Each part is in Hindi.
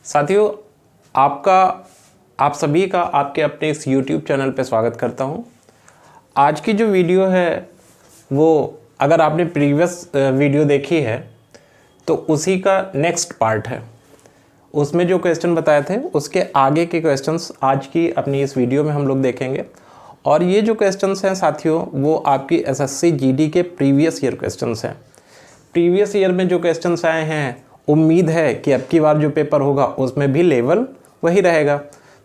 साथियों, आप सभी का आपके अपने इस YouTube चैनल पे स्वागत करता हूँ। आज की जो वीडियो है वो अगर आपने प्रीवियस वीडियो देखी है तो उसी का नेक्स्ट पार्ट है। उसमें जो क्वेश्चन बताए थे उसके आगे के क्वेश्चंस आज की अपनी इस वीडियो में हम लोग देखेंगे। और ये जो क्वेश्चंस हैं साथियों वो आपकी एसएससी जीडी के प्रीवियस ईयर क्वेश्चंस हैं। प्रीवियस ईयर में जो क्वेश्चंस आए हैं उम्मीद है कि अब की बार जो पेपर होगा उसमें भी लेवल वही रहेगा।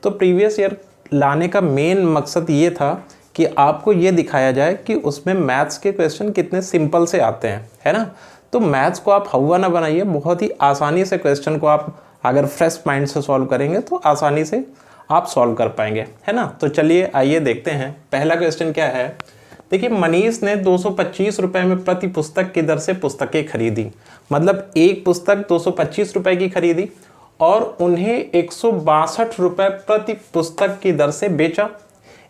तो प्रीवियस ईयर लाने का मेन मकसद ये था कि आपको ये दिखाया जाए कि उसमें मैथ्स के क्वेश्चन कितने सिंपल से आते हैं, है ना। तो मैथ्स को आप हवा ना बनाइए, बहुत ही आसानी से क्वेश्चन को आप अगर फ्रेश माइंड से सॉल्व करेंगे तो आसानी से आप सॉल्व कर पाएंगे, है ना। तो चलिए आइए देखते हैं पहला क्वेश्चन क्या है। देखिए, मनीष ने 225 रुपये में प्रति पुस्तक की दर से पुस्तकें खरीदी। मतलब एक पुस्तक 225 रुपये की खरीदी और उन्हें 162 रुपये प्रति पुस्तक की दर से बेचा।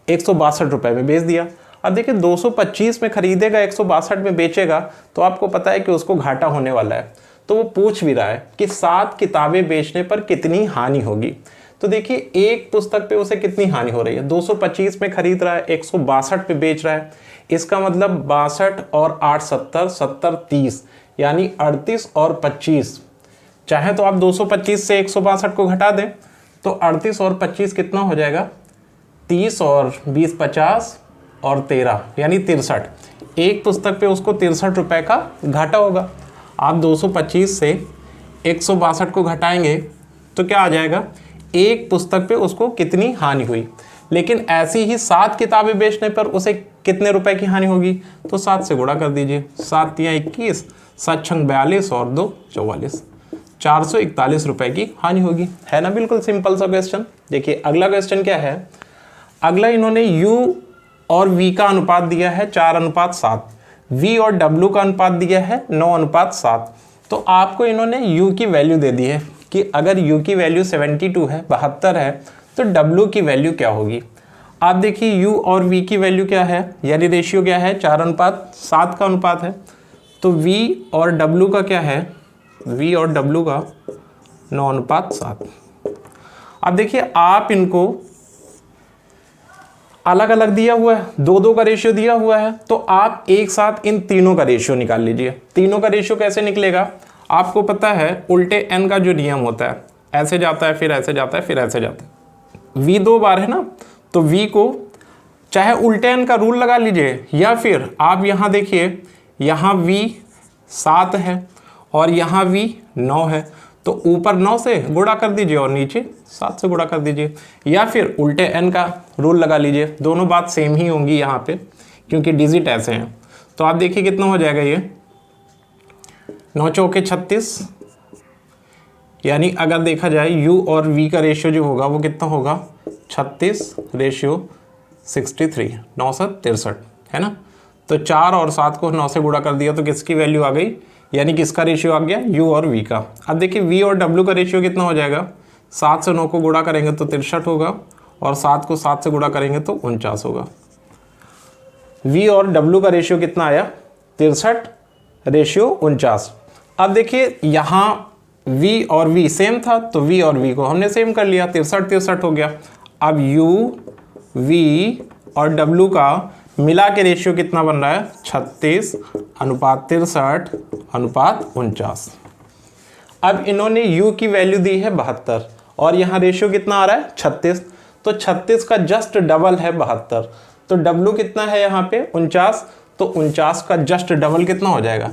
162 रुपये में बेच दिया। अब देखिए 225 में खरीदेगा, 162 में बेचेगा, तो आपको पता है कि उसको घाटा होने वाला है। तो वो पूछ भी रहा है कि 7 किताबें बेचने पर कितनी हानि होगी। तो देखिए एक पुस्तक पे उसे कितनी हानि हो रही है। 225 में खरीद रहा है, 162 पे बेच रहा है। इसका मतलब 62 और 8 70 70 30 यानी 38 और 25। चाहे तो आप 225 से 162 को घटा दें तो 38 और 25 कितना हो जाएगा, 30 और 20 50 और 13 यानी 63। एक पुस्तक पे उसको 63 रुपये का घाटा होगा। आप 225 से 162 को घटाएंगे तो क्या आ जाएगा, एक पुस्तक पे उसको कितनी हानि हुई। लेकिन ऐसी ही 7 किताबें बेचने पर उसे कितने रुपए की हानि होगी, तो 7 से गुणा कर दीजिए। 7 तिया 21, 7 छंग 42 और 2 44, 441 रुपए की हानि होगी, है ना। बिल्कुल सिंपल सा क्वेश्चन। देखिए अगला क्वेश्चन क्या है। अगला इन्होंने U और V का अनुपात दिया है 4:7, V और W का अनुपात दिया है 9:7। तो आपको इन्होंने U की वैल्यू दे दी है कि अगर U की वैल्यू 72 है, 72 है, तो W की वैल्यू क्या होगी। आप देखिए U और V की वैल्यू क्या है, यानी रेशियो क्या है, 4:7 का अनुपात है। तो V और W का क्या है, V और W का 9:7। अब देखिए आप इनको अलग अलग दिया हुआ है, 2-2 का रेशियो दिया हुआ है, तो आप एक साथ इन तीनों का रेशियो निकाल लीजिए। तीनों का रेशियो कैसे निकलेगा, आपको पता है उल्टे n का जो नियम होता है, ऐसे जाता है फिर ऐसे जाता है फिर ऐसे जाता है। V 2 बार है ना, तो V को चाहे उल्टे n का रूल लगा लीजिए या फिर आप यहाँ देखिए, यहाँ V 7 है और यहाँ V 9 है, तो ऊपर 9 से गुणा कर दीजिए और नीचे 7 से गुणा कर दीजिए, या फिर उल्टे n का रूल लगा लीजिए। दोनों बात सेम ही होंगी यहाँ पे क्योंकि डिजिट ऐसे हैं। तो आप देखिए कितना हो जाएगा, ये 9 चौके 36, यानी अगर देखा जाए U और V का रेशियो जो होगा वो कितना होगा, 36 रेशियो 63, 963, है ना। तो 4 और 7 को 9 से गुणा कर दिया तो किसकी वैल्यू आ गई, यानी किसका रेशियो आ गया, U और V का। अब देखिए V और W का रेशियो कितना हो जाएगा, 7 से 9 को गुणा करेंगे तो 63 होगा और 7 को 7 से गुणा करेंगे तो 49 होगा। V और W का रेशियो कितना आया, 63 रेशियो 49। अब देखिए यहाँ V और V सेम था तो V और V को हमने सेम कर लिया, 63 हो गया। अब U, V और W का मिला के रेशियो कितना बन रहा है, 36:63:49। अब इन्होंने U की वैल्यू दी है 72 और यहाँ रेशियो कितना आ रहा है, 36। तो 36 का जस्ट डबल है 72। तो W कितना है यहाँ पे, 49। तो 49 का जस्ट डबल कितना हो जाएगा,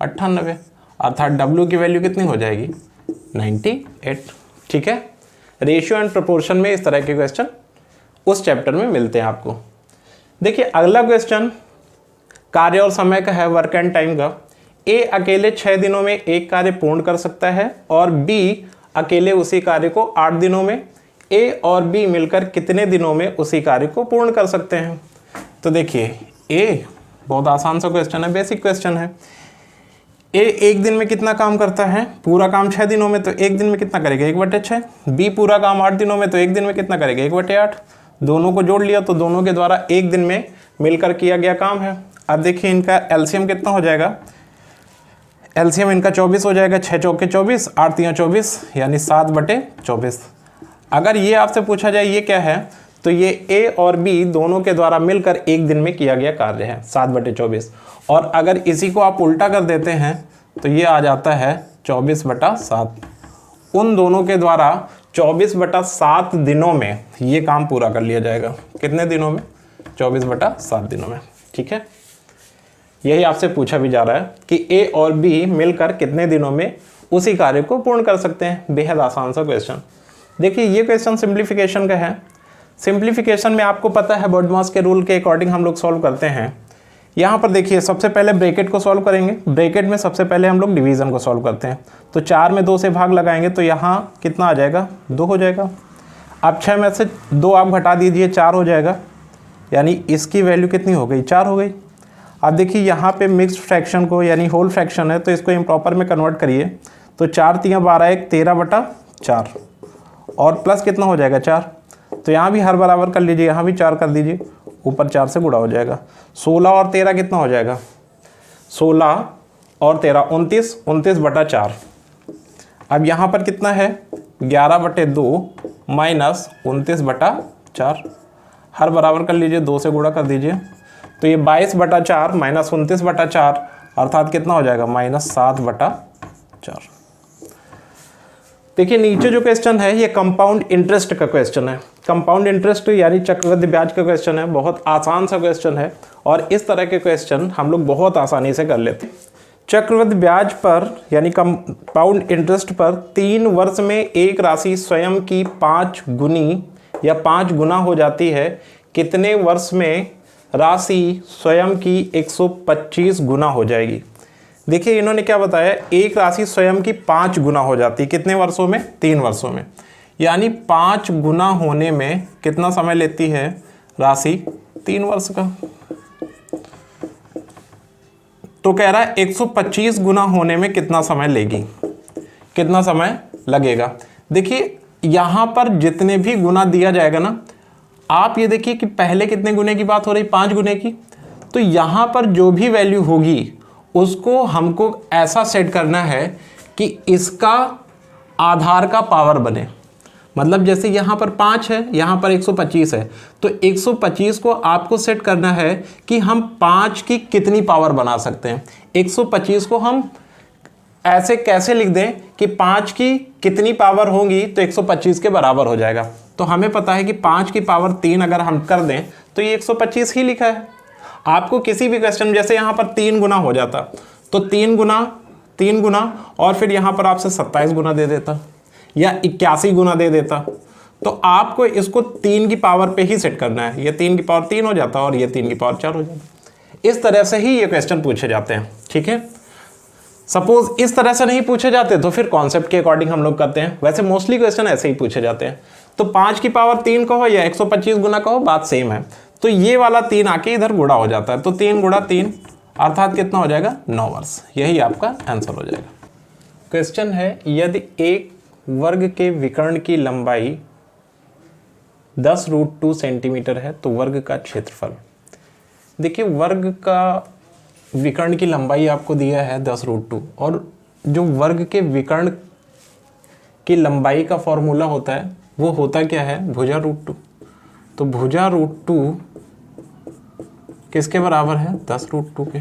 98। अर्थात W की वैल्यू कितनी हो जाएगी, 98। ठीक है। रेशियो एंड प्रोपोर्शन में इस तरह के क्वेश्चन उस चैप्टर में मिलते हैं आपको। देखिए अगला क्वेश्चन कार्य और समय का है, वर्क एंड टाइम का। A अकेले 6 दिनों में एक कार्य पूर्ण कर सकता है और B अकेले उसी कार्य को 8 दिनों में। A और B मिलकर कितने दिनों में उसी कार्य को पूर्ण कर सकते हैं। तो देखिए A बहुत आसान सा क्वेश्चन है, बेसिक क्वेश्चन है। A एक दिन में कितना काम करता है, पूरा काम 6 दिनों में, तो एक दिन में कितना करेगा, 1/6। B पूरा काम 8 दिनों में, तो एक दिन में कितना करेगा, 1/8। दोनों को जोड़ लिया तो दोनों के द्वारा एक दिन में मिलकर किया गया काम है। अब देखिए इनका एलसीएम कितना हो जाएगा, एलसीएम इनका 24 हो जाएगा, 6 चौके 24, 8 तियां 24, यानी 7/24। अगर ये आपसे पूछा जाए ये क्या है, तो ये ए और बी दोनों के द्वारा मिलकर एक दिन में किया गया कार्य है, 7/24। और अगर इसी को आप उल्टा कर देते हैं तो ये आ जाता है 24/7। उन दोनों के द्वारा 24/7 दिनों में ये काम पूरा कर लिया जाएगा। कितने दिनों में? 24/7 दिनों में। ठीक है, यही आपसे पूछा भी जा रहा है कि ए और बी मिलकर कितने दिनों में उसी कार्य को पूर्ण कर सकते हैं। बेहद आसान सा क्वेश्चन। देखिए ये क्वेश्चन सिंप्लीफिकेशन का है। सिंप्लीफिकेशन में आपको पता है बॉडमास के रूल के अकॉर्डिंग हम लोग सॉल्व करते हैं। यहाँ पर देखिए सबसे पहले ब्रैकेट को सॉल्व करेंगे। ब्रैकेट में सबसे पहले हम लोग डिवीज़न को सॉल्व करते हैं। तो 4 में 2 से भाग लगाएंगे तो यहाँ कितना आ जाएगा? 2 हो जाएगा। अब 6 में से 2 आप घटा दीजिए, 4 हो जाएगा, यानी इसकी वैल्यू कितनी हो गई? 4 हो गई। अब देखिए यहाँ पे मिक्स्ड फ्रैक्शन को, यानी होल फ्रैक्शन है, तो इसको इम्प्रॉपर में कन्वर्ट करिए। तो 4 तियां 12, 1 13/4 और प्लस कितना हो जाएगा? 4। तो यहाँ भी हर बराबर कर लीजिए, यहाँ भी 4 कर दीजिए, ऊपर 4 से गुणा हो जाएगा। 16 और 13 कितना हो जाएगा? 16 और 13 29, 29/4। अब यहाँ पर कितना है? 11/2 माइनस 29/4। हर बराबर कर लीजिए, 2 से गुणा कर दीजिए। तो ये 22/4 माइनस 29/4 अर्थात कितना हो जाएगा? -7/4। देखिए नीचे जो क्वेश्चन है ये कंपाउंड इंटरेस्ट का क्वेश्चन है। कंपाउंड इंटरेस्ट यानी चक्रवृद्धि ब्याज का क्वेश्चन है। बहुत आसान सा क्वेश्चन है और इस तरह के क्वेश्चन हम लोग बहुत आसानी से कर लेते हैं। चक्रवृद्धि ब्याज पर यानी कंपाउंड इंटरेस्ट पर 3 वर्ष में एक राशि स्वयं की 5 गुनी या 5 गुना हो जाती है। कितने वर्ष में राशि स्वयं की 125 गुना हो जाएगी? देखिए इन्होंने क्या बताया, एक राशि स्वयं की 5 गुना हो जाती है। कितने वर्षों में? 3 वर्षों में। यानी 5 गुना होने में कितना समय लेती है राशि? 3 वर्ष का। तो कह रहा है 125 गुना होने में कितना समय लेगी, कितना समय लगेगा। देखिए यहां पर जितने भी गुना दिया जाएगा ना, आप ये देखिए कि पहले कितने गुने की बात हो रही? 5 गुने की। तो यहां पर जो भी वैल्यू होगी उसको हमको ऐसा सेट करना है कि इसका आधार का पावर बने। मतलब जैसे यहाँ पर 5 है, यहाँ पर 125 है, तो 125 को आपको सेट करना है कि हम 5 की कितनी पावर बना सकते हैं। 125 को हम ऐसे कैसे लिख दें कि 5 की कितनी पावर होंगी तो 125 के बराबर हो जाएगा। तो हमें पता है कि 5 की पावर 3 अगर हम कर दें तो ये 125 ही लिखा है। आपको किसी भी क्वेश्चन जैसे यहाँ पर 3 गुना हो जाता तो 3 गुना और फिर यहाँ पर आपसे 27 गुना दे देता या 81 गुना दे देता, तो आपको इसको 3 की पावर पे ही सेट करना है। ये 3 की पावर 3 हो जाता और ये 3 की पावर 4 हो जाता। इस तरह से ही ये क्वेश्चन पूछे जाते हैं। ठीक है, सपोज इस तरह से नहीं पूछे जाते तो फिर कॉन्सेप्ट के अकॉर्डिंग हम लोग करते हैं। वैसे मोस्टली क्वेश्चन ऐसे ही पूछे जाते हैं। तो 5 की पावर 3 कहो या 125 गुना कहो, बात सेम है। तो ये वाला 3 आके इधर गुणा हो जाता है, तो 3 गुणा 3 अर्थात कितना हो जाएगा? 9 वर्ष। यही आपका आंसर हो जाएगा। क्वेश्चन है, यदि एक वर्ग के विकर्ण की लंबाई 10√2 सेंटीमीटर है तो वर्ग का क्षेत्रफल। देखिए वर्ग का विकर्ण की लंबाई आपको दिया है 10√2 और जो वर्ग के विकर्ण की लंबाई का फॉर्मूला होता है वो होता क्या है? भुजा √2। तो भुजा √2 किसके बराबर है? 10√2 के।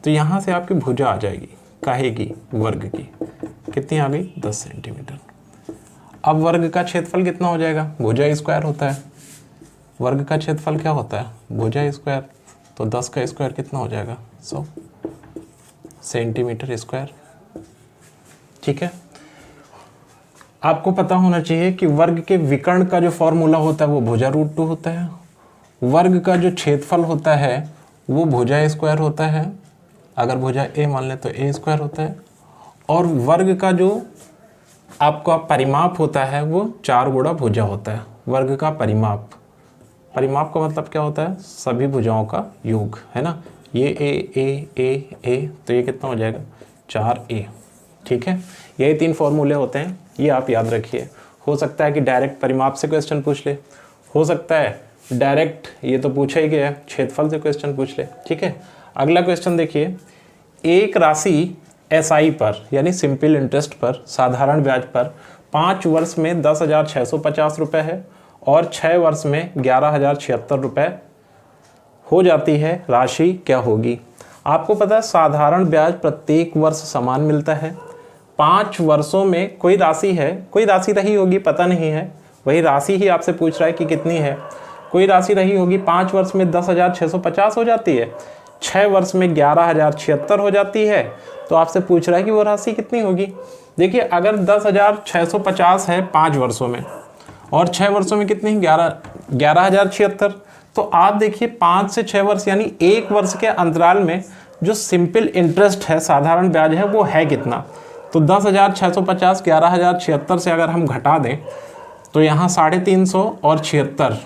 तो यहाँ से आपकी भुजा आ जाएगी, काहे की? वर्ग की। कितनी आ गई? 10 सेंटीमीटर। अब वर्ग का क्षेत्रफल कितना हो जाएगा? भुजा स्क्वायर होता है। वर्ग का क्षेत्रफल क्या होता है? भुजा स्क्वायर। तो 10 का स्क्वायर कितना हो जाएगा? 100 सेंटीमीटर स्क्वायर। ठीक है, आपको पता होना चाहिए कि वर्ग के विकर्ण का जो फॉर्मूला होता है वो भुजा √2 होता है। वर्ग का जो क्षेत्रफल होता है वो भुजा स्क्वायर होता है। अगर भुजा ए मान लें तो ए स्क्वायर होता है। और वर्ग का जो आपका परिमाप होता है वो 4 गुणा भुजा होता है। वर्ग का परिमाप, परिमाप का मतलब क्या होता है? सभी भुजाओं का योग, है ना। ये ए, तो ये कितना हो जाएगा? 4a। ठीक है, यही 3 फॉर्मूले होते हैं, ये आप याद रखिए। हो सकता है कि डायरेक्ट परिमाप से क्वेश्चन पूछ ले, हो सकता है डायरेक्ट, ये तो पूछा ही गया है, क्षेत्रफल से क्वेश्चन पूछ ले। ठीक है, अगला क्वेश्चन देखिए, एक राशि SI पर यानी सिंपल इंटरेस्ट पर, साधारण ब्याज पर 5 वर्ष में 10,650 रुपये है और 6 वर्ष में 11,076 रुपये हो जाती है, राशि क्या होगी? आपको पता है साधारण ब्याज प्रत्येक वर्ष समान मिलता है। 5 वर्षों में कोई राशि है, कोई राशि रही होगी पता नहीं है, वही राशि ही आपसे पूछ रहा है कि कितनी है। कोई राशि रही होगी, 5 वर्ष में 10,650 हो जाती है, 6 वर्ष में 11,076 हो जाती है, तो आपसे पूछ रहा है कि वो राशि कितनी होगी। देखिए अगर 10,650 है 5 वर्षों में और 6 वर्षों में कितनी, 11,076, तो आप देखिए 5 से 6 वर्ष यानी 1 वर्ष के अंतराल में जो सिंपल इंटरेस्ट है, साधारण ब्याज है, वो है कितना। तो 10,650 11,076 से अगर हम घटा दें तो यहाँ 350 और 76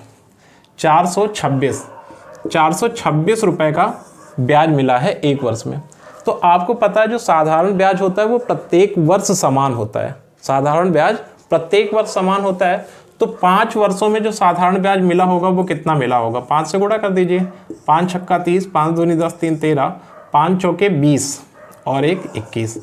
426 रुपये का ब्याज मिला है 1 वर्ष में। तो आपको पता है जो साधारण ब्याज होता है वो प्रत्येक वर्ष समान होता है, साधारण ब्याज प्रत्येक वर्ष समान होता है। तो 5 वर्षों में जो साधारण ब्याज मिला होगा वो कितना मिला होगा, 5 से गुणा कर दीजिए, 5 छक्का 30, 5 दूनी 10, 3 13, 5 चौके 20 और 1 21,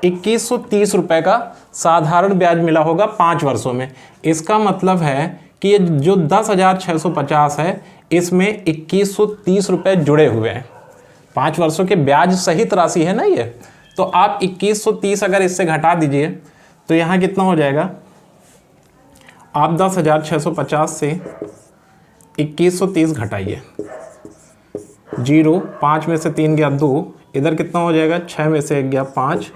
2130 रुपये का साधारण ब्याज मिला होगा 5 वर्षों में। इसका मतलब है कि ये जो 10,650 है इसमें 2130 रुपये जुड़े हुए हैं, 5 वर्षों के ब्याज सहित राशि है ना ये। तो आप 2130 अगर इससे घटा दीजिए तो यहाँ कितना हो जाएगा, आप 10,650 से 2130 घटाइए, 0, 5 में से 3 गया 2, इधर कितना हो जाएगा, 6 में से 1 गया 5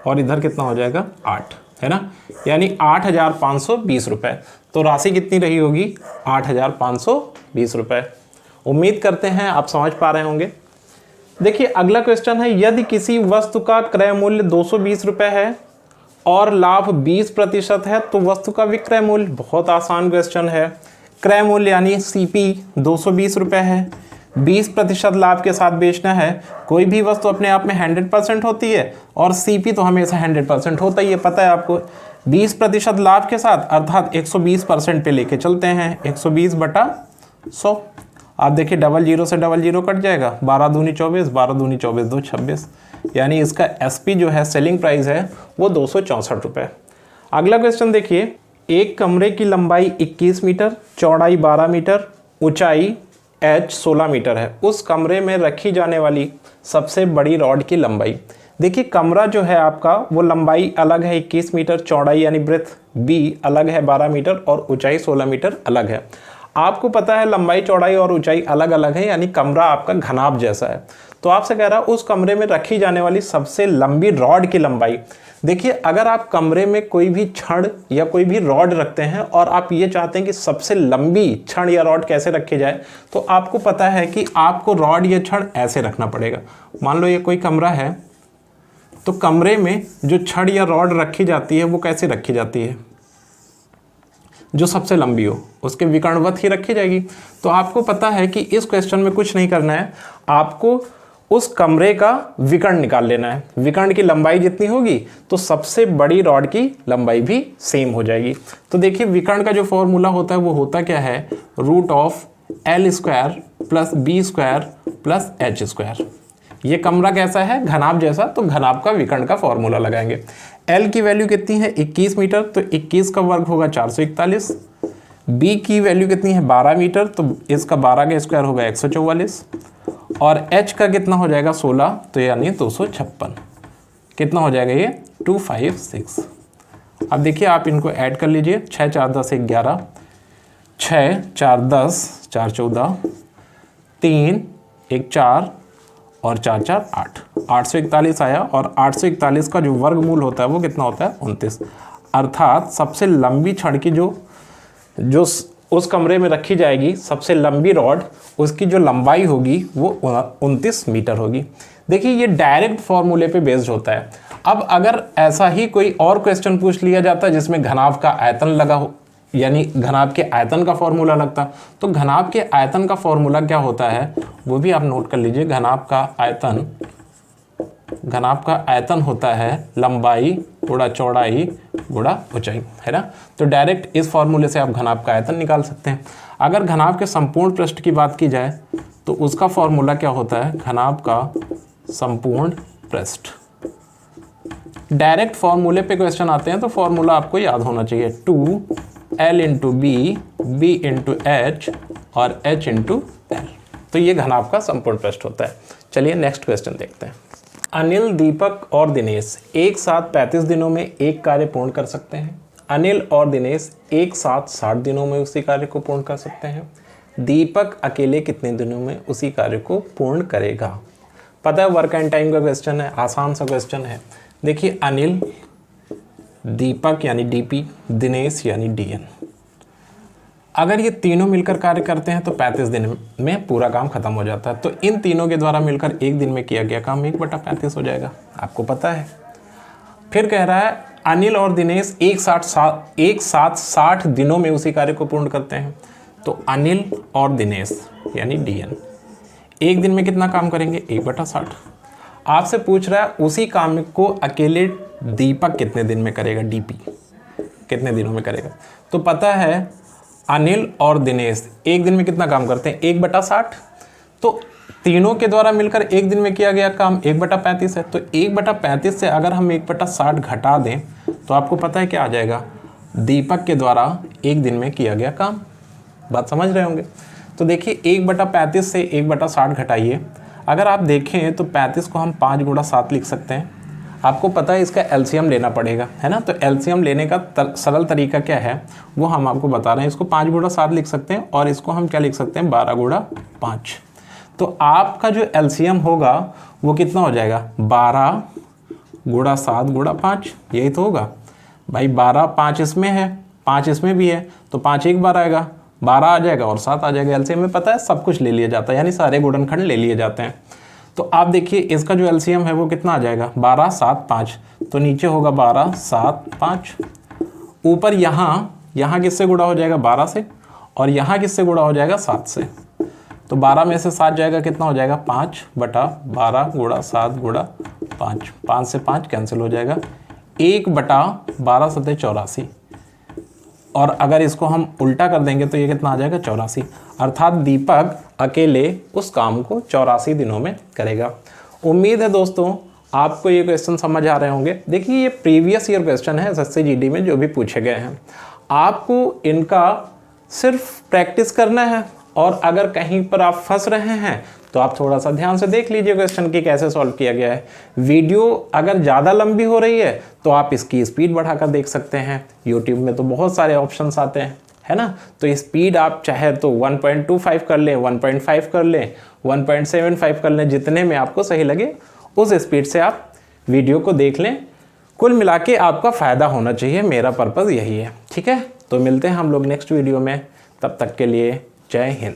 और इधर कितना हो जाएगा 8, है ना, यानी 8,520 रुपये। तो राशि कितनी रही होगी, 8,520 रुपये। उम्मीद करते हैं आप समझ पा रहे होंगे। देखिए अगला क्वेश्चन है, यदि किसी वस्तु का क्रय मूल्य 220 रुपये है और लाभ 20% है तो वस्तु का विक्रय मूल्य। बहुत आसान क्वेश्चन है। क्रय मूल्य यानी CP 220 रुपये है, 20% लाभ के साथ बेचना है। कोई भी वस्तु अपने आप में 100% होती है और CP तो हमेशा 100% होता ही है, पता है आपको। 20% लाभ के साथ अर्थात 120% पे लेके चलते हैं, 120/100। आप देखिए 00 से 00 कट जाएगा, 12 दूनी 24, 12 दूनी 24, 2 26, यानी इसका SP जो है सेलिंग प्राइस है वो 264 रुपये। अगला क्वेश्चन देखिए, एक कमरे की लंबाई 21 मीटर, चौड़ाई 12 मीटर, ऊंचाई H 16 मीटर है। उस कमरे में रखी जाने वाली सबसे बड़ी रॉड की लंबाई। देखिए कमरा जो है आपका वो लंबाई अलग है 21 मीटर, चौड़ाई यानी ब्रेथ B अलग है 12 मीटर और ऊंचाई 16 मीटर अलग है। आपको पता है लंबाई चौड़ाई और ऊंचाई अलग अलग है, यानी कमरा आपका घनाभ जैसा है। तो आपसे कह रहा है उस कमरे में रखी जाने वाली सबसे लंबी रॉड की लंबाई। देखिए अगर आप कमरे में कोई भी छड़ या कोई भी रॉड रखते हैं और आप ये चाहते हैं कि सबसे लंबी छड़ या रॉड कैसे रखी जाए, तो आपको पता है कि आपको रॉड या छड़ ऐसे रखना पड़ेगा। मान लो ये कोई कमरा है, तो कमरे में जो छड़ या रॉड रखी जाती है वो कैसे रखी जाती है, जो सबसे लंबी हो उसके विकर्णवत ही रखी जाएगी। तो आपको पता है कि इस क्वेश्चन में कुछ नहीं करना है, आपको उस कमरे का विकर्ण निकाल लेना है। विकर्ण की लंबाई जितनी होगी तो सबसे बड़ी रॉड की लंबाई भी सेम हो जाएगी। तो देखिए विकर्ण का जो फॉर्मूला होता है वो होता क्या है, √L² + B² + H²। ये कमरा कैसा है, घनाभ जैसा, तो घनाभ का विकर्ण का फॉर्मूला लगाएंगे। L की वैल्यू कितनी है 21 मीटर, तो 21 का वर्ग होगा 441। B की वैल्यू कितनी है 12 मीटर, तो इसका 12 का स्क्वायर होगा 144। और H का कितना हो जाएगा 16, तो यानी 256। कितना हो जाएगा ये 256। अब देखिए आप इनको ऐड कर लीजिए, 6 4 10 11, 6 4 10 4 14, 3 1 4 और 4 4 8, 841 आया। और 841 का जो वर्गमूल होता है वो कितना होता है 29। अर्थात सबसे लंबी छड़ की जो उस कमरे में रखी जाएगी, सबसे लंबी रॉड, उसकी जो लंबाई होगी वो 29 मीटर होगी। देखिए ये डायरेक्ट फॉर्मूले पे बेस्ड होता है। अब अगर ऐसा ही कोई और क्वेश्चन पूछ लिया जाता जिसमें घनाभ का आयतन लगा हो, यानी घनाभ के आयतन का फॉर्मूला लगता, तो घनाभ के आयतन का फॉर्मूला क्या होता है वो भी आप नोट कर लीजिए। घनाभ का आयतन होता है लंबाई गुणा चौड़ाई गुणा ऊंचाई, है ना। तो डायरेक्ट इस फॉर्मूले से आप घनाभ का आयतन निकाल सकते हैं। अगर घनाभ के संपूर्ण पृष्ठ की बात की जाए तो उसका फॉर्मूला क्या होता है, घनाभ का संपूर्ण पृष्ठ डायरेक्ट फॉर्मूले पे क्वेश्चन आते हैं तो फॉर्मूला आपको याद होना चाहिए, 2L into B, B into H और H इंटू एल। तो ये घनाभ का संपूर्ण पृष्ठ होता है। चलिए नेक्स्ट क्वेश्चन देखते हैं। अनिल, दीपक और दिनेश एक साथ 35 दिनों में एक कार्य पूर्ण कर सकते हैं। अनिल और दिनेश एक साथ 60 दिनों में उसी कार्य को पूर्ण कर सकते हैं। दीपक अकेले कितने दिनों में उसी कार्य को पूर्ण करेगा। पता है वर्क एंड टाइम का क्वेश्चन है, आसान सा क्वेश्चन है। देखिए अनिल, दीपक यानी डीपी, दिनेश यानी डीएन, अगर ये तीनों मिलकर कार्य करते हैं तो 35 दिन में पूरा काम खत्म हो जाता है। तो इन तीनों के द्वारा मिलकर एक दिन में किया गया काम 1/35 हो जाएगा, आपको पता है। फिर कह रहा है अनिल और दिनेश एक साथ 60 दिनों में उसी कार्य को पूर्ण करते हैं। तो अनिल और दिनेश यानी डीएन एक दिन में कितना काम करेंगे, 1/60। आपसे पूछ रहा है उसी काम को अकेले दीपक कितने दिन में करेगा, डीपी कितने दिनों में करेगा। तो पता है अनिल और दिनेश एक दिन में कितना काम करते हैं, 1/60। तो तीनों के द्वारा मिलकर एक दिन में किया गया काम 1/35 है। तो 1/35 से अगर हम 1/60 घटा दें तो आपको पता है क्या आ जाएगा, दीपक के द्वारा एक दिन में किया गया काम। बात समझ रहे होंगे। तो देखिए 1/35 से 1/60 घटाइए। अगर आप देखें तो 35 को हम 5 × 7 लिख सकते हैं। आपको पता है इसका एलसीएम लेना पड़ेगा, है ना। तो एलसीएम लेने का सरल तरीका क्या है वो हम आपको बता रहे हैं। इसको 5 × 7 लिख सकते हैं और इसको हम क्या लिख सकते हैं, 12 × 5। तो आपका जो एलसीएम होगा वो कितना हो जाएगा, 12 × 7 × 5, यही तो होगा भाई। 12, 5 इसमें है, 5 इसमें भी है, तो 5 एक बार आएगा, 12 आ जाएगा और 7 आ जाएगा। एलसीएम में पता है सब कुछ ले लिया जाता है, यानी सारे गुणनखंड ले लिए जाते हैं। तो आप देखिए इसका जो एलसीएम है वो कितना आ जाएगा, 12, 7, 5। तो नीचे होगा 12, 7, 5। ऊपर यहाँ किससे गुणा हो जाएगा, 12 से, और यहाँ किससे गुणा हो जाएगा, 7 से। तो 12 में से 7 जाएगा, कितना हो जाएगा, 5/12 × 7 × 5। 5 से 5 कैंसिल हो जाएगा, 1/12 × 7 = 84। और अगर इसको हम उल्टा कर देंगे तो ये कितना आ जाएगा, 84। अर्थात दीपक अकेले उस काम को 84 दिनों में करेगा। उम्मीद है दोस्तों आपको ये क्वेश्चन समझ आ रहे होंगे। देखिए ये प्रीवियस ईयर क्वेश्चन है एसएससी जीडी में जो भी पूछे गए हैं। आपको इनका सिर्फ प्रैक्टिस करना है, और अगर कहीं पर आप फंस रहे हैं तो आप थोड़ा सा ध्यान से देख लीजिए क्वेश्चन की कैसे सॉल्व किया गया है। वीडियो अगर ज़्यादा लंबी हो रही है तो आप इसकी स्पीड बढ़ाकर देख सकते हैं। यूट्यूब में तो बहुत सारे ऑप्शंस आते हैं, है ना। तो स्पीड आप चाहे तो 1.25 कर लें, 1.5 कर लें, 1.75 कर लें, जितने में आपको सही लगे उस स्पीड से आप वीडियो को देख लें। कुल मिला के आपका फ़ायदा होना चाहिए, मेरा पर्पज़ यही है। ठीक है, तो मिलते हैं हम लोग नेक्स्ट वीडियो में। तब तक के लिए जय हिंद।